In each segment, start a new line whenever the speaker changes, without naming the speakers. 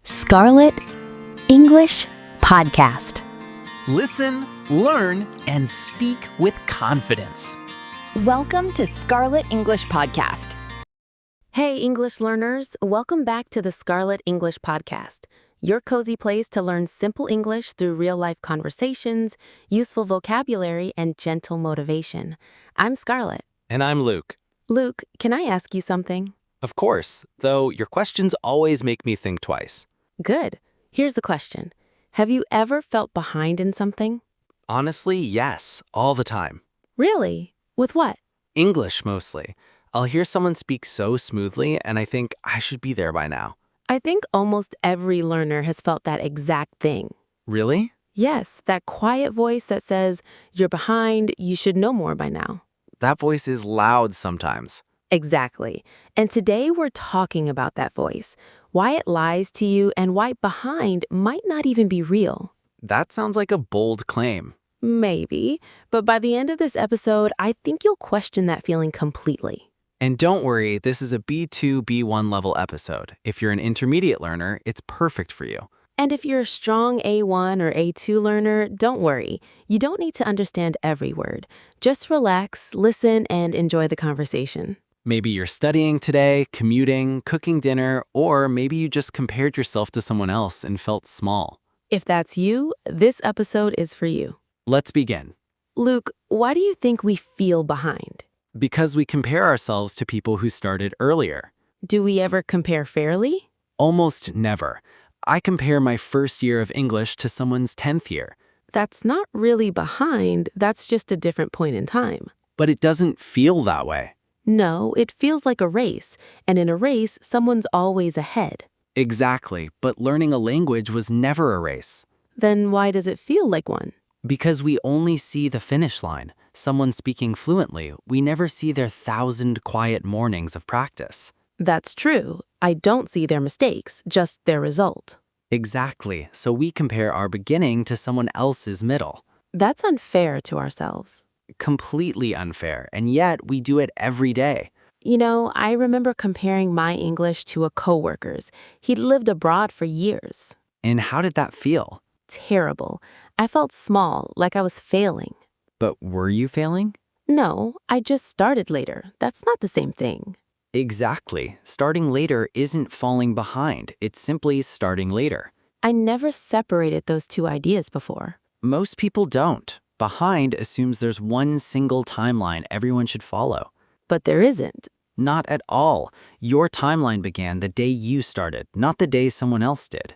Scarlett English Podcast.
Listen, learn, and speak with confidence.
Welcome to Scarlett English Podcast.
Hey, English learners. Welcome back to the Scarlett English Podcast, your cozy place to learn simple English through real-life conversations, useful vocabulary, and gentle motivation. I'm Scarlett.
And I'm Luke.
Luke, can I ask you something?
Of course, though your questions always make me think twice.
Good. Here's the question. Have you ever felt behind in something?
Honestly, yes, all the time.
Really? With what?
English mostly. I'll hear someone speak so smoothly, and I think I should be there by now.
I think almost every learner has felt that exact thing.
Really?
Yes, that quiet voice that says, "You're behind, you should know more by now."
That voice is loud sometimes.
Exactly. And today we're talking about that voice, why it lies to you, and why behind might not even be real.
That sounds like a bold claim.
Maybe, but by the end of this episode, I think you'll question that feeling completely.
And don't worry, this is a B2, B1 level episode. If you're an intermediate learner, it's perfect for you.
And if you're a strong A1 or A2 learner, don't worry. You don't need to understand every word. Just relax, listen, and enjoy the conversation.
Maybe you're studying today, commuting, cooking dinner, or maybe you just compared yourself to someone else and felt small.
If that's you, this episode is for you.
Let's begin.
Luke, why do you think we feel behind?
Because we compare ourselves to people who started earlier.
Do we ever compare fairly?
Almost never. I compare my first year of English to someone's 10th year.
That's not really behind, that's just a different point in time.
But it doesn't feel that way.
No, it feels like a race, and in a race, someone's always ahead.
Exactly, but learning a language was never a race.
Then why does it feel like one?
Because we only see the finish line. Someone speaking fluently, we never see their 1,000 quiet mornings of practice.
That's true. I don't see their mistakes, just their result.
Exactly, so we compare our beginning to someone else's middle.
That's unfair to ourselves.
Completely unfair, and yet we do it every day.
You know, I remember comparing my English to a coworker's. He'd lived abroad for years.
And how did that feel?
Terrible. I felt small, like I was failing.
But were you failing?
No, I just started later. That's not the same thing.
Exactly. Starting later isn't falling behind. It's simply starting later.
I never separated those two ideas before.
Most people don't. Behind assumes there's one single timeline everyone should follow.
But there isn't.
Not at all. Your timeline began the day you started, not the day someone else did.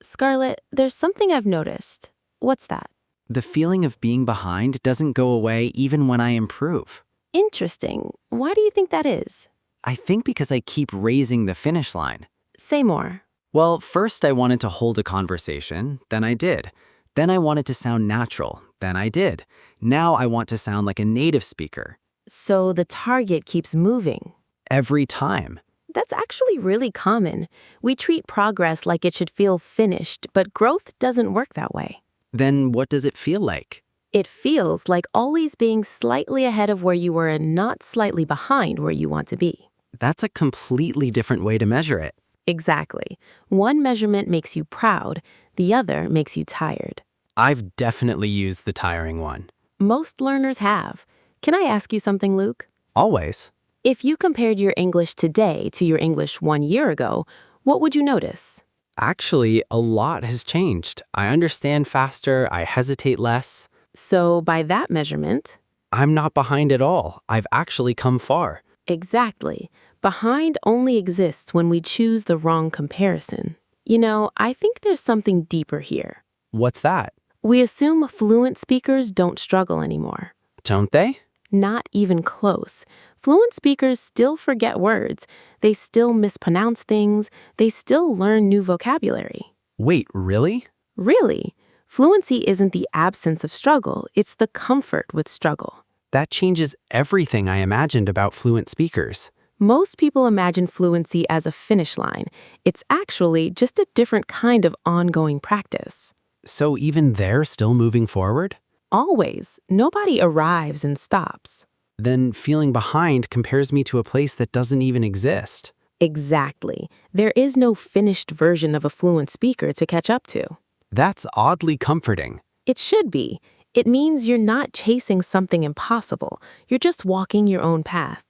Scarlett, there's something I've noticed. What's that?
The feeling of being behind doesn't go away even when I improve.
Interesting. Why do you think that is?
I think because I keep raising the finish line.
Say more.
Well, first I wanted to hold a conversation, then I did. Then I wanted to sound natural, then I did. Now I want to sound like a native speaker.
So the target keeps moving.
Every time.
That's actually really common. We treat progress like it should feel finished, but growth doesn't work that way.
Then what does it feel like?
It feels like always being slightly ahead of where you were and not slightly behind where you want to be.
That's a completely different way to measure it.
Exactly. One measurement makes you proud, the other makes you tired.
I've definitely used the tiring one.
Most learners have. Can I ask you something, Luke?
Always.
If you compared your English today to your English 1 year ago, what would you notice?
Actually, a lot has changed. I understand faster, I hesitate less.
So by that measurement...
I'm not behind at all. I've actually come far.
Exactly. Behind only exists when we choose the wrong comparison. You know, I think there's something deeper here.
What's that?
We assume fluent speakers don't struggle anymore.
Don't they?
Not even close. Fluent speakers still forget words. They still mispronounce things. They still learn new vocabulary.
Wait, really?
Really? Fluency isn't the absence of struggle. It's the comfort with struggle.
That changes everything I imagined about fluent speakers.
Most people imagine fluency as a finish line. It's actually just a different kind of ongoing practice.
So even they're still moving forward?
Always. Nobody arrives and stops.
Then feeling behind compares me to a place that doesn't even exist.
Exactly. There is no finished version of a fluent speaker to catch up to.
That's oddly comforting.
It should be. It means you're not chasing something impossible. You're just walking your own path.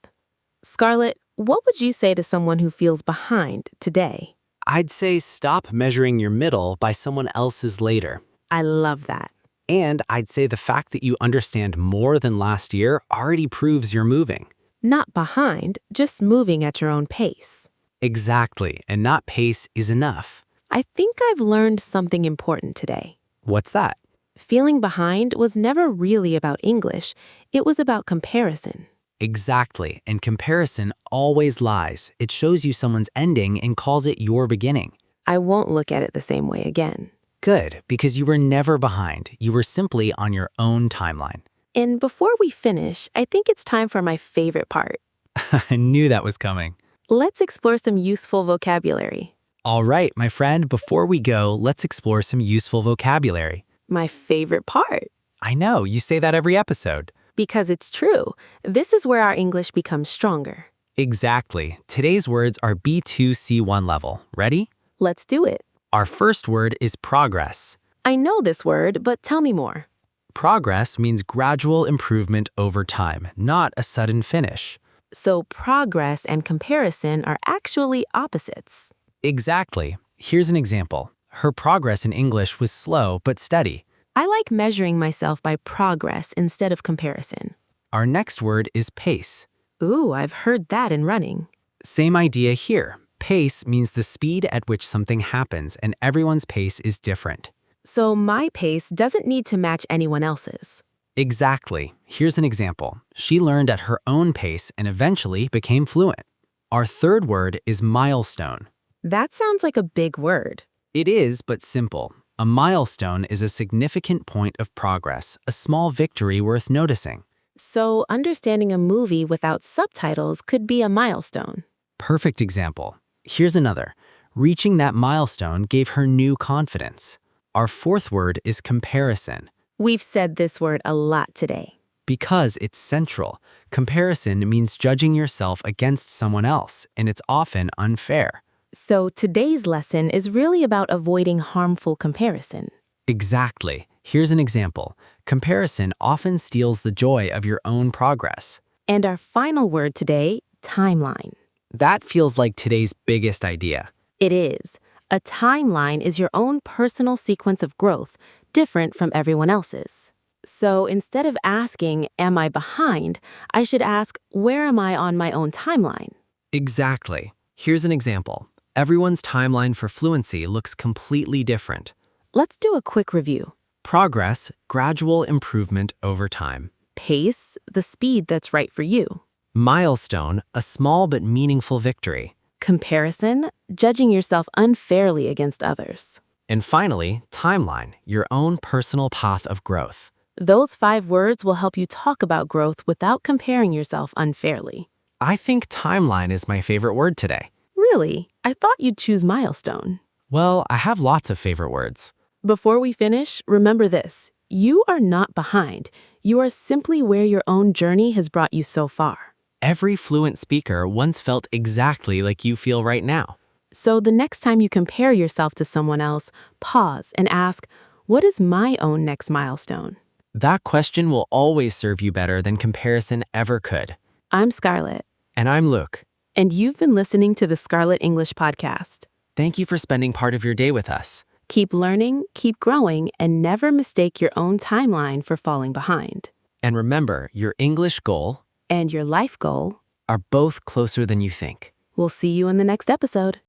Scarlett, what would you say to someone who feels behind today?
I'd say stop measuring your middle by someone else's later.
I love that.
And I'd say the fact that you understand more than last year already proves you're moving.
Not behind, just moving at your own pace.
Exactly, and not pace is enough.
I think I've learned something important today.
What's that?
Feeling behind was never really about English. It was about comparison.
Exactly, and comparison always lies. It shows you someone's ending and calls it your beginning.
I won't look at it the same way again.
Good, because you were never behind. You were simply on your own timeline.
And before we finish, I think it's time for my favorite part.
I knew that was coming.
Let's explore some useful vocabulary.
All right, my friend, before we go, let's explore some useful vocabulary.
My favorite part.
I know, you say that every episode.
Because it's true. This is where our English becomes stronger.
Exactly. Today's words are B2 C1 level. Ready?
Let's do it.
Our first word is progress.
I know this word, but tell me more.
Progress means gradual improvement over time, not a sudden finish.
So progress and comparison are actually opposites.
Exactly. Here's an example. Her progress in English was slow but steady.
I like measuring myself by progress instead of comparison.
Our next word is pace.
Ooh, I've heard that in running.
Same idea here. Pace means the speed at which something happens, and everyone's pace is different.
So my pace doesn't need to match anyone else's.
Exactly. Here's an example. She learned at her own pace and eventually became fluent. Our third word is milestone.
That sounds like a big word.
It is, but simple. A milestone is a significant point of progress, a small victory worth noticing.
So understanding a movie without subtitles could be a milestone.
Perfect example. Here's another. Reaching that milestone gave her new confidence. Our fourth word is comparison.
We've said this word a lot today.
Because it's central. Comparison means judging yourself against someone else, and it's often unfair.
So today's lesson is really about avoiding harmful comparison.
Exactly. Here's an example. Comparison often steals the joy of your own progress.
And our final word today, timeline.
That feels like today's biggest idea.
It is. A timeline is your own personal sequence of growth, different from everyone else's. So instead of asking, am I behind, I should ask, where am I on my own timeline?
Exactly. Here's an example. Everyone's timeline for fluency looks completely different.
Let's do a quick review.
Progress, gradual improvement over time.
Pace, the speed that's right for you.
Milestone, a small but meaningful victory.
Comparison, judging yourself unfairly against others.
And finally, timeline, your own personal path of growth.
Those 5 words will help you talk about growth without comparing yourself unfairly.
I think timeline is my favorite word today.
Really? I thought you'd choose milestone.
Well, I have lots of favorite words.
Before we finish, remember this. You are not behind. You are simply where your own journey has brought you so far.
Every fluent speaker once felt exactly like you feel right now.
So the next time you compare yourself to someone else, pause and ask, what is my own next milestone?
That question will always serve you better than comparison ever could.
I'm Scarlett.
And I'm Luke.
And you've been listening to the Scarlett English Podcast.
Thank you for spending part of your day with us.
Keep learning, keep growing, and never mistake your own timeline for falling behind.
And remember, your English goal
And your life goal.
are both closer than you think.
We'll see you in the next episode.